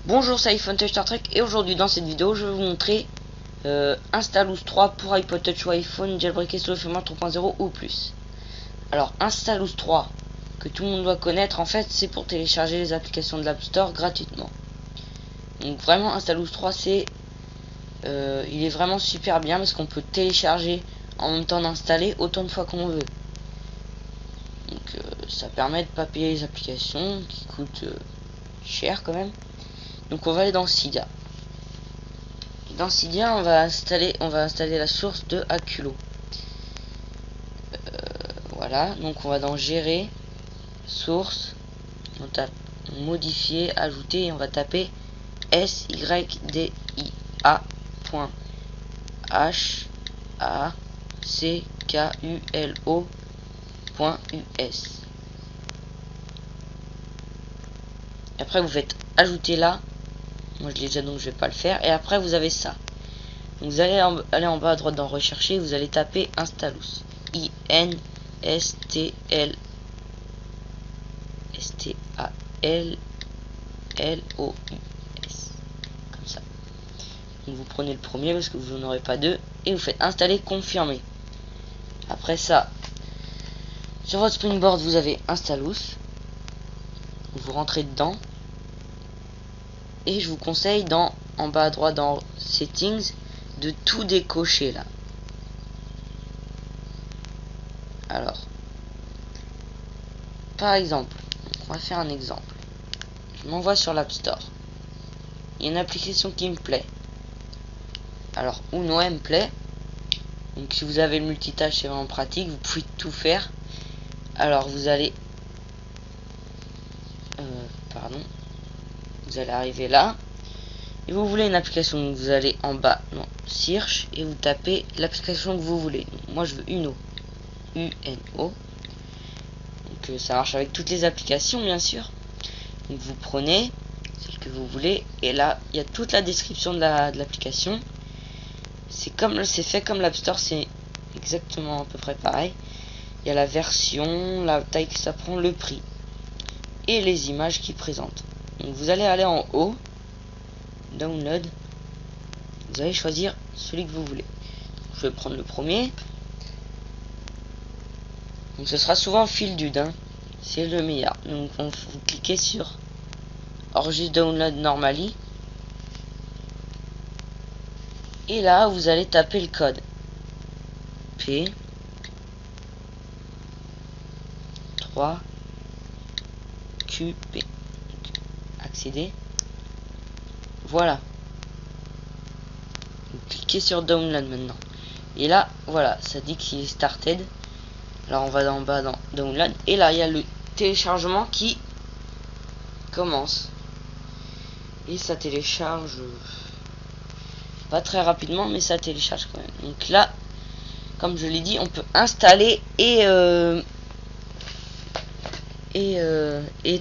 Bonjour, c'est iPhone Touch Star Trek et aujourd'hui dans cette vidéo je vais vous montrer Installoos 3 pour iPod Touch ou iPhone jailbreaké sous le firmware 3.0 ou plus. Alors Installoos 3 que tout le monde doit connaître, en fait c'est pour télécharger les applications de l'App Store gratuitement. Donc vraiment Installoos 3 c'est il est vraiment super bien parce qu'on peut télécharger en même temps d'installer autant de fois qu'on veut. Donc ça permet de pas payer les applications qui coûtent cher quand même. Donc on va aller dans Cydia. Dans Cydia, on va installer la source de Aculo. Voilà, donc on va dans Gérer, Source, on tape Modifier, Ajouter et on va taper sydia.haculo.us. Après vous faites Ajouter là. Moi je l'ai déjà donc je vais pas le faire. Et après vous avez ça. Donc vous allez aller en bas à droite dans Rechercher. Vous allez taper Installoos. INSTALLOUS. Comme ça. Donc vous prenez le premier parce que vous n'en aurez pas deux. Et vous faites Installer, Confirmer. Après ça, sur votre Springboard vous avez Installoos. Vous rentrez dedans. Et je vous conseille en bas à droite dans Settings de tout décocher là. Alors, par exemple, on va faire un exemple. Je m'envoie sur l'App Store. Il y a une application qui me plaît. Alors, Uno me plaît. Donc si vous avez le multitâche, c'est vraiment pratique. Vous pouvez tout faire. Alors vous allez vous allez arriver là. Et vous voulez une application, vous allez en bas dans Search et vous tapez l'application que vous voulez. Moi je veux Uno. UNO. Donc ça marche avec toutes les applications bien sûr. Donc vous prenez celle que vous voulez et là il y a toute la description de l'application. C'est fait comme l'App Store, c'est exactement à peu près pareil. Il y a la version, la taille que ça prend, le prix et les images qu'il présente. Donc vous allez aller en haut, Download. Vous allez choisir celui que vous voulez. Je vais prendre le premier. Donc ce sera souvent fil d'Ud, hein. C'est le meilleur. Donc vous cliquez sur Enregistre Download Normally. Et là vous allez taper le code P 3 QP. Accéder. Voilà. Vous cliquez sur Download maintenant. Et là, voilà, ça dit qu'il est started. Alors on va en bas dans Download. Et là, il y a le téléchargement qui commence. Et ça télécharge pas très rapidement, mais ça télécharge quand même. Donc là, comme je l'ai dit, on peut installer et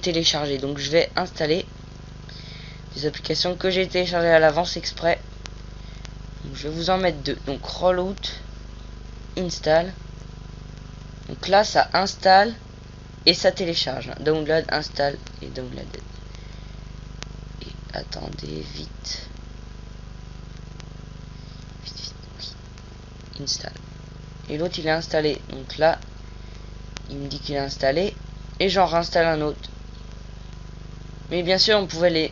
télécharger. Donc je vais installer des applications que j'ai téléchargées à l'avance exprès. Donc, je vais vous en mettre deux. Donc Rollout, Install. Donc là ça installe et ça télécharge. Download, install et download. Et attendez vite. Install. Et l'autre il est installé. Donc là il me dit qu'il est installé et j'en réinstalle un autre. Mais bien sûr on pouvait les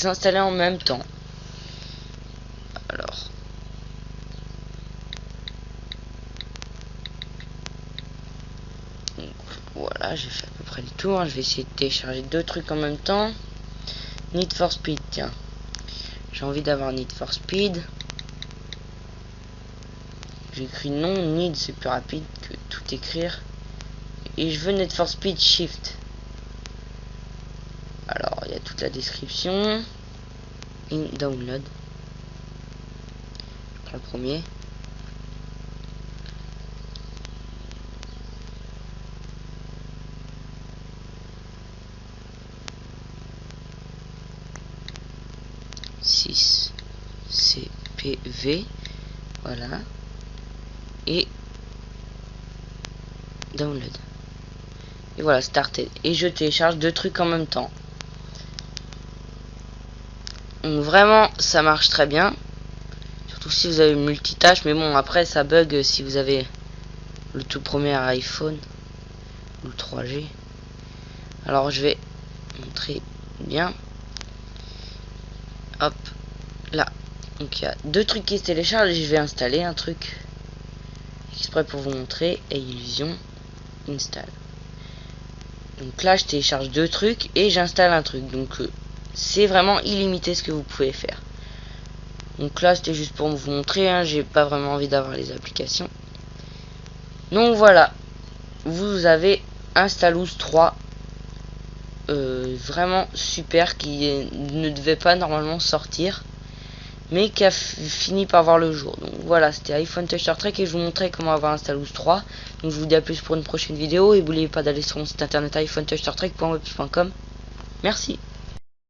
installer en même temps. Alors donc, voilà, j'ai fait à peu près le tour. Je vais essayer de télécharger deux trucs en même temps. Need for Speed, tiens. J'ai envie d'avoir Need for Speed. J'écris non, Need c'est plus rapide que tout écrire. Et je veux Need for Speed Shift. Alors il y a toute la description. In download. Je prends le premier. CPV. Voilà. Et download. Et voilà, started. Et je télécharge deux trucs en même temps. Donc vraiment ça marche très bien, surtout si vous avez multitâche, mais bon après ça bug si vous avez le tout premier iPhone ou le 3G. Alors je vais montrer bien. Hop là, donc il y a deux trucs qui se téléchargent et je vais installer un truc exprès pour vous montrer. Et Illusion install. Donc là je télécharge deux trucs et j'installe un truc, donc c'est vraiment illimité ce que vous pouvez faire. Donc là c'était juste pour vous montrer, hein, j'ai pas vraiment envie d'avoir les applications. Donc voilà, vous avez Installous 3, vraiment super, qui ne devait pas normalement sortir, mais qui a fini par voir le jour. Donc voilà, c'était iPhone Touch Star Trek et je vous montrais comment avoir Installous 3. Donc je vous dis à plus pour une prochaine vidéo et n'oubliez pas d'aller sur mon site internet iPhonetouchstartrek.webs.com. Merci.